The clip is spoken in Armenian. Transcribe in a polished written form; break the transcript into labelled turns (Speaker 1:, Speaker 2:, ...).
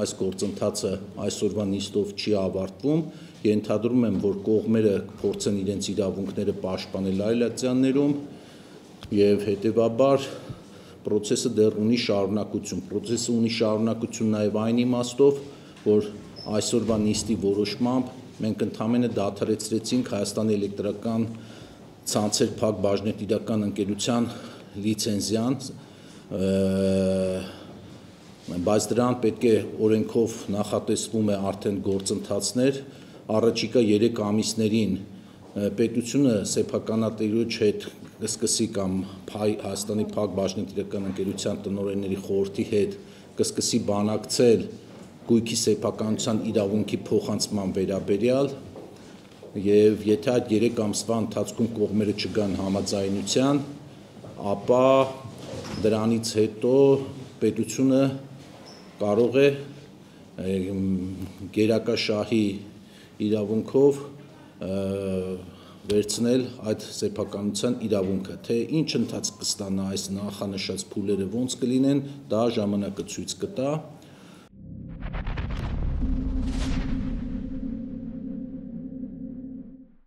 Speaker 1: այս գործընթացը այսօրվա նիստով չի ավարտվում, ենթադրում եմ, որ կողմերը փորձեն իրենց իրավունքները պաշտպանել այլ ատյաններում եւ հետեւաբար process-ը դեռ ունի շարունակություն։ Process-ը ունի շարունակություն նաեւ այն իմաստով, որ այսօրվա նիստի որոշմամբ մենք ընդհանրապես դադարեցրեցինք Հայաստանի էլեկտրական ցանցեր փակ բաժնետիրական ընկերության լիցենզիան, բայց դրան պետք է օրենքով նախատեսվում է արդեն գործընթացներ, առաջիկա 3 ամիսներին պետությունը սեփականատիրոջ հետ կսկսի կամ Հայաստանի փակ բաժնետիրական ընկերության տնօրենների խորհրդի հետ կսկսի բանակցել գույքի սեփականության իրավունքի փոխանցման վերաբերյալ եւ եթե այդ 3 ամսվա ընթացքում կողմերը չգան համաձայնության, ապա դրանից հետո պետությունը կարող է գերակաշահի իրավունքով վերցնել այդ սեփականության իրավունքը, թե ինչ ընթացք կստանա այս նախանշած փուլերը ոնց կլինեն, դա ժամանակը ցույց կտա։